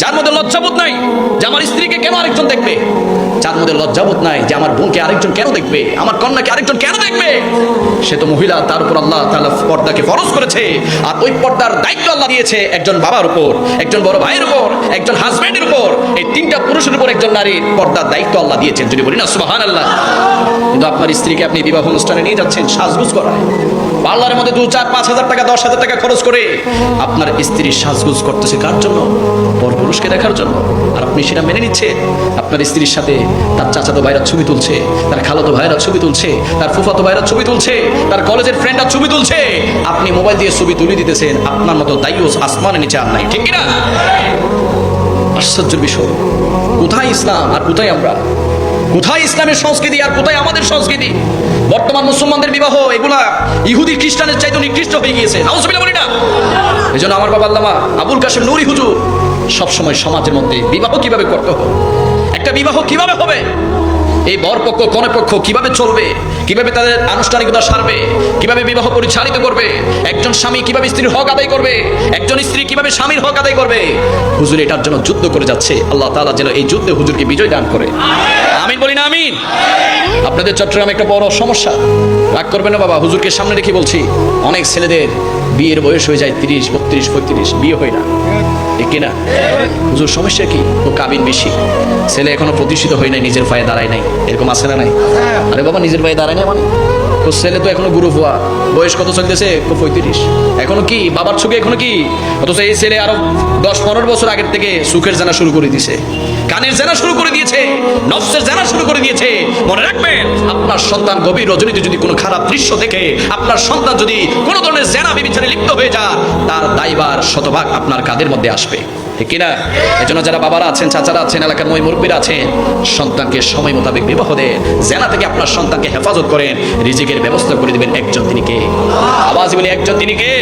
যার মধ্যে লজ্জাবোধ নাই যে আমার স্ত্রীকে কেন আরেকজন দেখবে, যার মধ্যে লজ্জাবোধ নাই যে আমার বোনকে আরেকজন কেন দেখবে, আমার কন্যাকে আরেকজন কেন দেখবে, সে তো মহিলা। তার উপর আল্লাহ তাআলা পর্দাকে ফরজ করেছে, আর ওই পর্দার দায়িত্ব আল্লাহ দিয়েছে একজন বাবার উপর, একজন বড় ভাইয়ের উপর, একজন হাজবেন্ডের উপর। এই তিনটা পুরুষের উপর একজন নারীর পর্দার দায়িত্ব আল্লাহ দিয়েছেন, যদি বলি না সুবহানাল্লাহ। কিন্তু আপনার স্ত্রীকে আপনি বিবাহ অনুষ্ঠানে নিয়ে যাচ্ছেন সাজগোজ করায়, পার্লারের মধ্যে 2-4-5 হাজার টাকা 10,000 টাকা খরচ করে আপনার স্ত্রী সাজগোজ করতেছে কার জন্য? পরপুরুষকে দেখার জন্য। আর আপনি সেটা মেনে নিচ্ছে। আপনার স্ত্রীর সাথে তার চাচাতো ভাইরা ছবি তুলছে, তার খালাতো ভাইরা ছবি তুলছে, তার ফুফাতো ভাইরা ছবি তুলছে, তার কলেজের ফ্রেন্ডরা ছবি তুলছে, আপনি মোবাইল দিয়ে ছবি তুলে দিতেছেন। আপনার মতো দায়ুস আসমানের নিচে আর নাই, ঠিক কিনা? আশ্চর্যের বিষয়, কোথায় ইসলাম আর কোথায় আমরা? কোথায় ইসলামের সংস্কৃতি আর কোথায় আমাদের সংস্কৃতি? বর্তমান মুসলমানদের বিবাহ এগুলা ইহুদি খ্রিস্টানের চাইতে নিকৃষ্ট হয়ে গিয়েছে। নাউজুবিল্লাহ বলি না? এই জন্য আমার বাবা আল্লামা আবুল কাশেম নুরি হুজুর সবসময় সমাজের মধ্যে বিবাহ কিভাবে করতে হবে, একটা বিবাহ কিভাবে হবে, এই বরপক্ষ কনেপক্ষ কিভাবে চলবে, কিভাবে তাদের আনুষ্ঠানিকতা সারবে, কিভাবে বিবাহ পরিচালিত করবে, একজন স্বামী কিভাবে স্ত্রীর হক আদায় করবে, একজন স্ত্রী কিভাবে স্বামীর হক আদায় করবে, হুজুর এটার জন্য যুদ্ধ করে যাচ্ছে। আল্লাহ তাআলা যেন এই যুদ্ধে হুজুরকে বিজয় দান করে। আমিন বলি না আমিন? আপনাদের চট্টগ্রামে একটা বড় সমস্যা, রাগ করবেন না বাবা, হুজুরকে সামনে রেখে বলছি, অনেক ছেলেদের বিয়ের বয়স হয়ে যায় 30, 32, 35, বিয়ে হয় না, ঠিক কিনা? হুজুর সমস্যা কি? ও কাবিন বেশি, ছেলে এখনো প্রতিষ্ঠিত হয় নাই, নিজের পায়ে দাঁড়ায় নাই, এরকম আছে না নাই? আরে বাবা, নিজের পায়ে দাঁড়ায় নাই মানে তো ছেলে তো এখনো গুরু হওয়া, বয়স কত চলতেছে? 35, এখনো কি বাবার চোখে এখনো কি? অথচ এই ছেলে আরো 10-15 বছর আগের থেকে সুখের জানা শুরু করে দিয়েছে, কানের জানা শুরু করে দিয়েছে, নফসের জানা শুরু করে দিয়েছে। মনে রাখবেন, আপনার সন্তান গভীর রজনীতে যদি কোনো খারাপ দৃশ্য দেখে, আপনার সন্তান যদি কোনো ধরনের জেনা বিবিচারে লিপ্ত হয়ে যায়, তার দায়ভার শতভাগ আপনার কাঁধের মধ্যে আসবে, ঠিক কিনা? এই জন্য যারা বাবারা আছেন, চাচারা আছেন, এলাকার মুরব্বীরা আছেন, সন্তানকে সময় মোতাবেক বিবাহ দেন, জেনা থেকে আপনার সন্তানকে হেফাজত করেন, রিজিকের ব্যবস্থা করে দিবেন। একজন তিনি কে? আওয়াজ বলি, একজন তিনি কে?